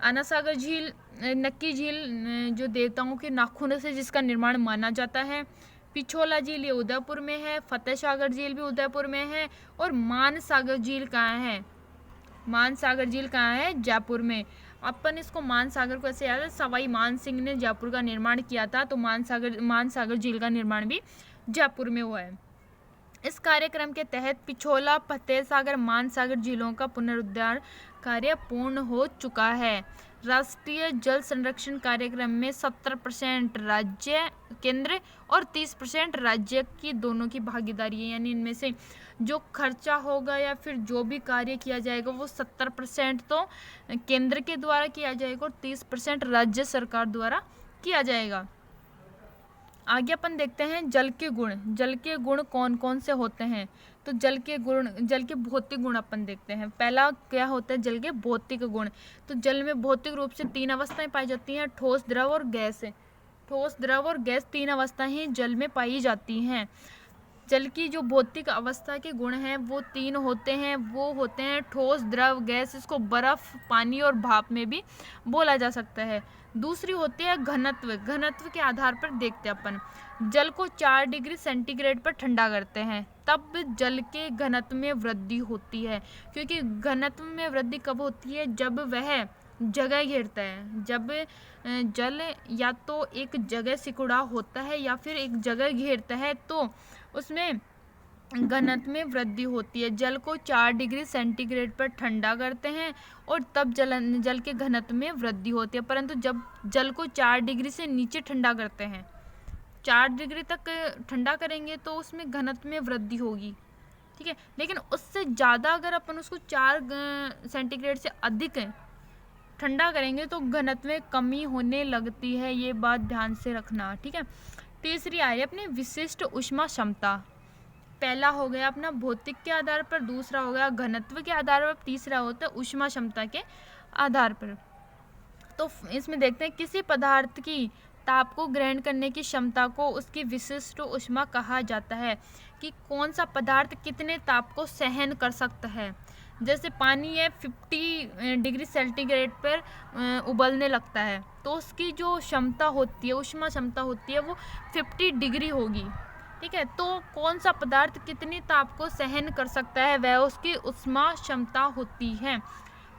आना सागर झील, नक्की झील जो देवताओं के नाखूनों से जिसका निर्माण माना जाता है। पिछोला झील ये उदयपुर में है। फतेह सागर झील भी उदयपुर में है। और मान सागर झील कहाँ है? मान सागर झील कहाँ है? जयपुर में। अपन इसको मान सागर को ऐसे याद है, सवाई मान सिंह ने जयपुर का निर्माण किया था, तो मान सागर झील का निर्माण भी जयपुर में हुआ है। इस कार्यक्रम के तहत पिछोला, फतेह सागर, मान सागर झीलों का पुनरुद्धार कार्य पूर्ण हो चुका है। राष्ट्रीय जल संरक्षण कार्यक्रम में 70% राज्य केंद्र और 30% राज्य की दोनों की भागीदारी है, यानी इनमें से जो खर्चा होगा या फिर जो भी कार्य किया जाएगा वो 70% तो केंद्र के द्वारा किया जाएगा और 30% राज्य सरकार द्वारा किया जाएगा। आगे अपन देखते हैं जल के गुण। जल के गुण कौन कौन से होते हैं? तो जल के भौतिक गुण अपन देखते हैं। पहला क्या होता है? जल के भौतिक गुण। तो जल में भौतिक रूप से 3 अवस्थाएं पाई जाती हैं, ठोस, द्रव और गैस। ठोस, द्रव और गैस 3 अवस्थाएं जल में पाई जाती हैं। जल की जो भौतिक अवस्था के गुण हैं वो 3 होते हैं, वो होते हैं ठोस, द्रव, गैस। इसको बर्फ, पानी और भाप में भी बोला जा सकता है। दूसरी होती है घनत्व। घनत्व के आधार पर देखते हैं अपन। जल को 4 डिग्री सेंटीग्रेड पर ठंडा करते हैं, तब जल के घनत्व में वृद्धि होती है। क्योंकि घनत्व में वृद्धि कब होती है? जब वह जगह घेरता है। जब जल या तो एक जगह सिकुड़ा होता है या फिर एक जगह घेरता है, तो उसमें घनत्व में वृद्धि होती है। जल को 4 डिग्री सेंटीग्रेड पर ठंडा करते हैं और तब जल के घनत्व में वृद्धि होती है। परंतु जब जल को 4 डिग्री से नीचे ठंडा करते हैं, 4 डिग्री तक ठंडा करेंगे तो उसमें घनत्व में वृद्धि होगी, ठीक है। लेकिन उससे ज़्यादा अगर अपन उसको 4 सेंटीग्रेड से अधिक ठंडा करेंगे तो घनत्व में कमी होने लगती है, ये बात ध्यान से रखना, ठीक है। तीसरी आ रही है अपनी विशिष्ट ऊष्मा क्षमता। पहला हो गया अपना भौतिक के आधार पर, दूसरा हो गया घनत्व के आधार पर, तीसरा होता है ऊष्मा क्षमता के आधार पर। तो इसमें देखते हैं किसी पदार्थ की ताप को ग्रहण करने की क्षमता को उसकी विशिष्ट ऊष्मा कहा जाता है, कि कौन सा पदार्थ कितने ताप को सहन कर सकता है। जैसे पानी है 50 डिग्री सेंटीग्रेड पर उबलने लगता है, तो उसकी जो क्षमता होती है, ऊष्मा क्षमता होती है, वो 50 डिग्री होगी, ठीक है। तो कौन सा पदार्थ कितनी ताप को सहन कर सकता है, वह उसकी ऊष्मा क्षमता होती है।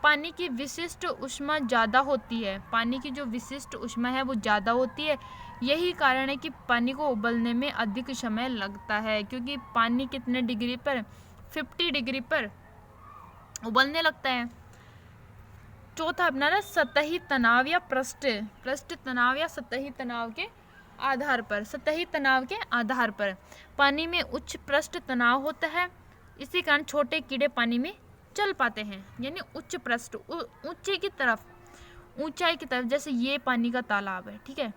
पानी की विशिष्ट ऊष्मा ज़्यादा होती है, पानी की जो विशिष्ट ऊष्मा है वो ज़्यादा होती है। यही कारण है कि पानी को उबलने में अधिक समय लगता है, क्योंकि पानी कितने डिग्री पर, 50 डिग्री पर उबलने लगता है। चौथा अपना ना सतही तनाव या पृष्ठ तनाव या सतही तनाव के आधार पर, सतही तनाव के आधार पर पानी में उच्च पृष्ठ तनाव होता है, इसी कारण छोटे कीड़े पानी में चल पाते हैं। यानी उच्च पृष्ठ, ऊंचाई की तरफ, जैसे ये पानी का तालाब है, ठीक है,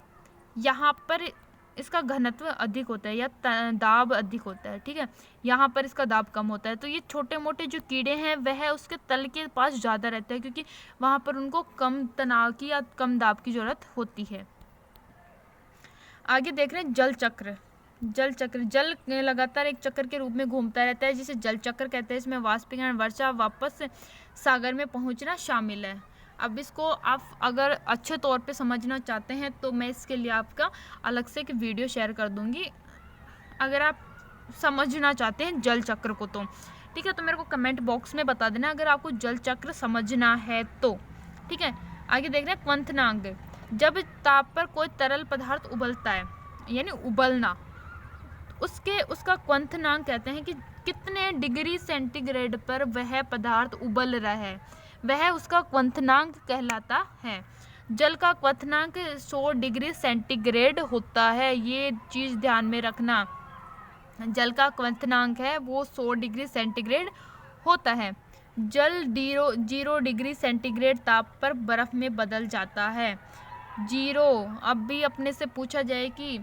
यहाँ पर इसका घनत्व अधिक होता है या दाब अधिक होता है, ठीक है, यहाँ पर इसका दाब कम होता है। तो ये छोटे मोटे जो कीड़े हैं वह उसके तल के पास ज़्यादा रहते हैं, क्योंकि वहाँ पर उनको कम तनाव की या कम दाब की ज़रूरत होती है। आगे देख रहे हैं जल चक्र। जल लगातार एक चक्र के रूप में घूमता रहता है, जिसे जल चक्र कहते हैं। इसमें वाष्पीकरण, वर्षा, वापस सागर में पहुंचना शामिल है। अब इसको आप अगर अच्छे तौर पे समझना चाहते हैं तो मैं इसके लिए आपका अलग से एक वीडियो शेयर कर दूंगी, अगर आप समझना चाहते हैं जल चक्र को तो, ठीक है। तो मेरे को कमेंट बॉक्स में बता देना अगर आपको जल चक्र समझना है तो, ठीक है। आगे देख रहे हैं क्वथनांक। जब ताप पर कोई तरल पदार्थ उबलता है, यानी उबलना, उसका क्वथनांक कहते हैं कि कितने डिग्री सेंटीग्रेड पर वह पदार्थ उबल रहा है, वह उसका क्वथनांक कहलाता है। जल का क्वथनांक 100 डिग्री सेंटीग्रेड होता है, ये चीज़ ध्यान में रखना। जल का क्वथनांक है वो 100 डिग्री सेंटीग्रेड होता है। जल 0 डिग्री सेंटीग्रेड ताप पर बर्फ़ में बदल जाता है। 0, अब भी अपने से पूछा जाए कि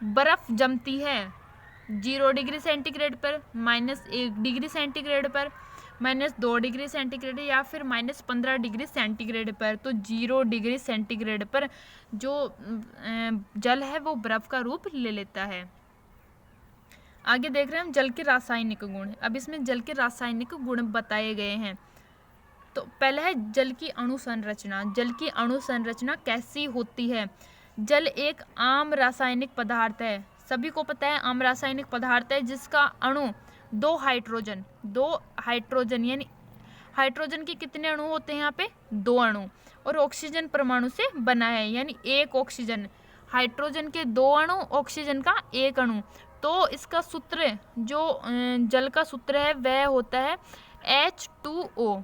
बर्फ़ जमती है 0 डिग्री सेंटीग्रेड पर, -1 डिग्री सेंटीग्रेड पर, -2 डिग्री सेंटीग्रेड या फिर -15 डिग्री सेंटीग्रेड पर। तो 0 डिग्री सेंटीग्रेड पर जो जल है वो बर्फ़ का रूप ले लेता है। आगे देख रहे हैं हम जल के रासायनिक गुण। अब इसमें जल के रासायनिक गुण बताए गए हैं। तो पहला है जल की अणुसंरचना। जल की अणुसंरचना कैसी होती है। जल एक आम रासायनिक पदार्थ है, सभी को पता है आम रासायनिक पदार्थ है, जिसका अणु 2 हाइड्रोजन यानी हाइड्रोजन के कितने अणु होते हैं यहाँ पे, 2 अणु, और ऑक्सीजन परमाणु से बना है, यानी 1 ऑक्सीजन। हाइड्रोजन के 2 अणु, ऑक्सीजन का 1 अणु। तो इसका सूत्र, जो जल का सूत्र है वह होता है H2O,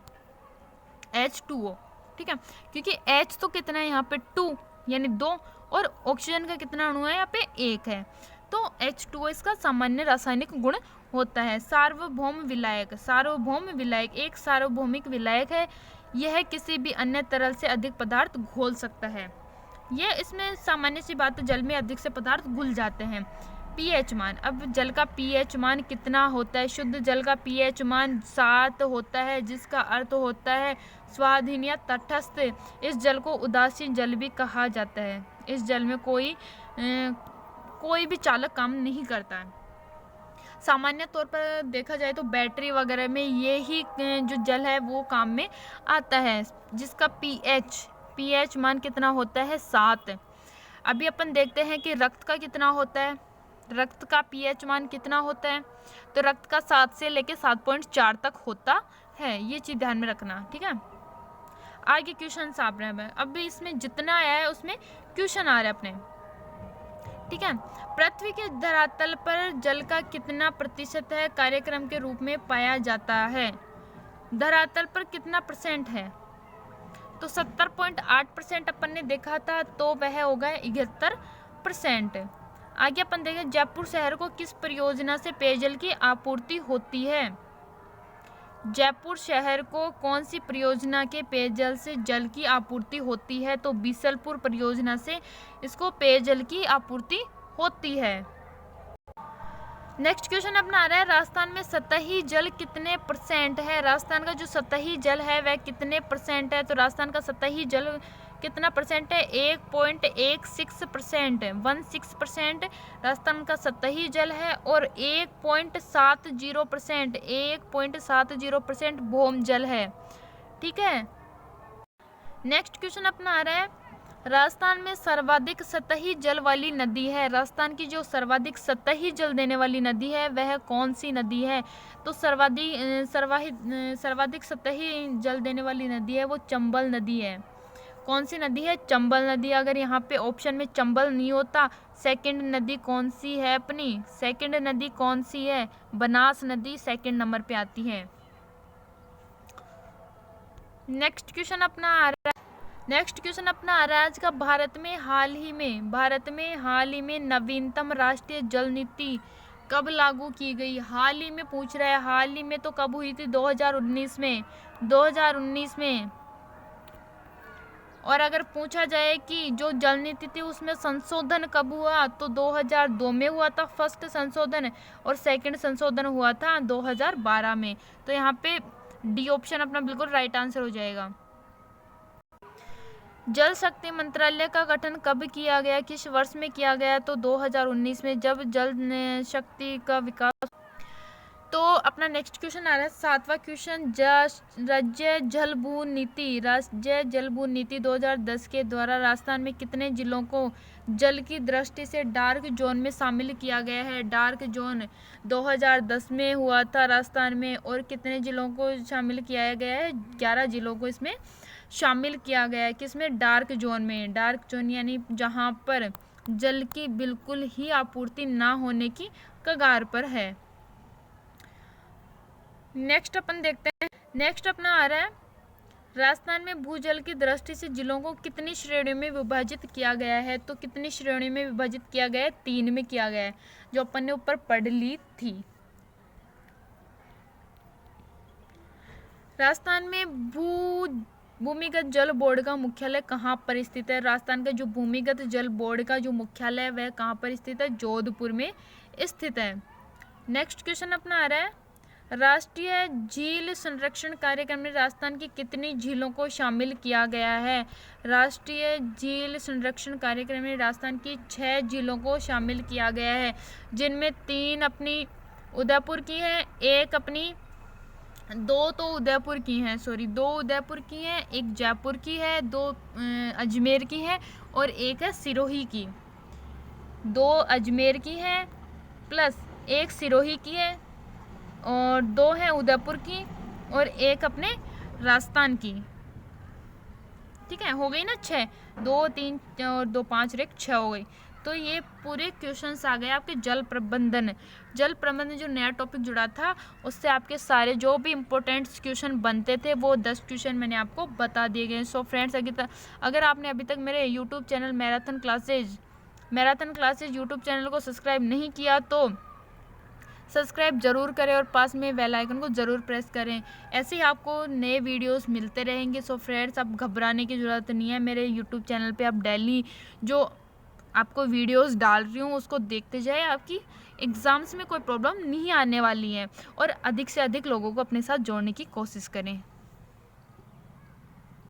ठीक है, क्योंकि H तो कितना है यहाँ पे 2 यानी 2, और ऑक्सीजन का कितना अणु है यहाँ पे 1 है। तो H2O इसका सामान्य रासायनिक गुण होता है। सार्वभौम विलायक एक सार्वभौमिक विलायक है, यह किसी भी अन्य तरल से अधिक पदार्थ घोल सकता है। यह इसमें सामान्य सी बात है, जल में अधिक से पदार्थ घुल जाते हैं। pH मान, अब जल का pH मान कितना होता है। शुद्ध जल का pH मान 7 होता है, जिसका अर्थ होता है स्वाधीन या तटस्थ। इस जल को उदासीन जल भी कहा जाता है। इस जल में कोई भी चालक काम नहीं करता है। सामान्य तौर पर देखा जाए तो बैटरी वगैरह में ये ही जो जल है वो काम में आता है, जिसका pH मान कितना होता है 7। अभी अपन देखते हैं कि रक्त का कितना होता है। रक्त का pH मान कितना होता है, तो रक्त का 7 से लेके 7.4 तक होता है, ये चीज़ ध्यान में रखना, ठीक है। आगे क्वेश्चन आ रहे हैं, अब इसमें जितना आया है उसमें क्वेश्चन आ रहा है अपने, ठीक है। पृथ्वी के धरातल पर जल का कितना प्रतिशत है कार्यक्रम के रूप में पाया जाता है। धरातल पर कितना % है, तो 70.8% अपन ने देखा था, तो वह होगा 71%। आगे अपन देखें जयपुर शहर को किस परियोजना से पेयजल की आपूर्ति होती है। जयपुर शहर को कौन सी परियोजना के पेयजल से जल की आपूर्ति होती है? तो बीसलपुर परियोजना से इसको पेयजल की आपूर्ति होती है। नेक्स्ट क्वेश्चन अपना आ रहा है, राजस्थान में सतही जल कितने परसेंट है? राजस्थान का जो सतही जल है वह कितने परसेंट है? तो राजस्थान का सतही जल कितना परसेंट है? 1.16%, 16% राजस्थान का सतही जल है और 1.70%, 1.70% भौम जल है। ठीक है। नेक्स्ट क्वेश्चन अपना आ रहा है, राजस्थान में सर्वाधिक सतही जल वाली नदी है। राजस्थान की जो सर्वाधिक सतही जल देने वाली नदी है वह कौन सी नदी है? तो सर्वाधिक सतही जल देने वाली नदी है वो चंबल नदी है। कौन सी नदी है? चंबल नदी। अगर यहाँ पे ऑप्शन में चंबल नहीं होता, सेकंड नदी कौन सी है अपनी? सेकंड नदी कौन सी है? बनास नदी सेकंड नंबर पे आती है। नेक्स्ट क्वेश्चन अपना आ रहा है आज का, भारत में हाल ही में नवीनतम राष्ट्रीय जल नीति कब लागू की गई? हाल ही में पूछ रहा है, हाल ही में तो कब हुई थी? 2019 में। और अगर पूछा जाए कि जो जल नीति थी उसमें संशोधन कब हुआ? तो 2002 में हुआ था फर्स्ट संशोधन, और सेकंड संशोधन हुआ था 2012 में। तो यहाँ पे डी ऑप्शन अपना बिल्कुल राइट आंसर हो जाएगा। जल शक्ति मंत्रालय का गठन कब किया गया? किस वर्ष में किया गया? तो 2019 में, जब जल शक्ति का विकास। तो अपना नेक्स्ट क्वेश्चन आ रहा है 7वां क्वेश्चन, राज्य जल भू नीति 2010 के द्वारा राजस्थान में कितने जिलों को जल की दृष्टि से डार्क जोन में शामिल किया गया है? डार्क जोन 2010 में हुआ था राजस्थान में, और कितने जिलों को शामिल किया गया है? 11 जिलों को इसमें शामिल किया गया है। किसमें? डार्क जोन में। डार्क जोन यानी जहां पर जल की बिल्कुल ही आपूर्ति ना होने की कगार पर है। नेक्स्ट अपन देखते हैं, नेक्स्ट अपना आ रहा है, राजस्थान में भूजल की दृष्टि से जिलों को कितनी श्रेणियों में विभाजित किया गया है? तो कितनी श्रेणियों में विभाजित किया गया है? 3 में किया गया है, जो अपन ने ऊपर पढ़ ली थी। राजस्थान में भूमिगत जल बोर्ड का मुख्यालय कहाँ पर स्थित है? राजस्थान का जो भूमिगत जल बोर्ड का जो मुख्यालय है वह कहाँ पर स्थित है? जोधपुर में स्थित है। नेक्स्ट क्वेश्चन अपना आ रहा है, राष्ट्रीय झील संरक्षण कार्यक्रम में राजस्थान की कितनी झीलों को शामिल किया गया है? राष्ट्रीय झील संरक्षण कार्यक्रम में राजस्थान की 6 झीलों को शामिल किया गया है, जिनमें 3 अपनी उदयपुर की है, एक अपनी 2 तो उदयपुर की हैं, 2 उदयपुर की हैं, एक जयपुर की है, 2 अजमेर की है और एक है सिरोही की। 2 अजमेर की है प्लस एक सिरोही की है और 2 है उदयपुर की और एक अपने राजस्थान की। ठीक है, हो गई ना 6, 2 3 और 2 5 और 1 6 हो गई। तो ये पूरे क्वेश्चंस आ गए आपके जल प्रबंधन जो नया टॉपिक जुड़ा था उससे आपके सारे जो भी इम्पोर्टेंट क्वेश्चन बनते थे वो 10 क्वेश्चन मैंने आपको बता दिए गए। सो फ्रेंड्स, अगर आपने अभी तक मेरे YouTube channel marathon classes YouTube channel को सब्सक्राइब नहीं किया तो सब्सक्राइब जरूर करें और पास में बेल आइकन को ज़रूर प्रेस करें। ऐसे ही आपको नए वीडियोस मिलते रहेंगे। सो फ्रेंड्स, अब घबराने की ज़रूरत नहीं है। मेरे यूट्यूब चैनल पे आप डेली जो आपको वीडियोस डाल रही हूँ उसको देखते जाए, आपकी एग्ज़ाम्स में कोई प्रॉब्लम नहीं आने वाली है। और अधिक से अधिक लोगों को अपने साथ जोड़ने की कोशिश करें।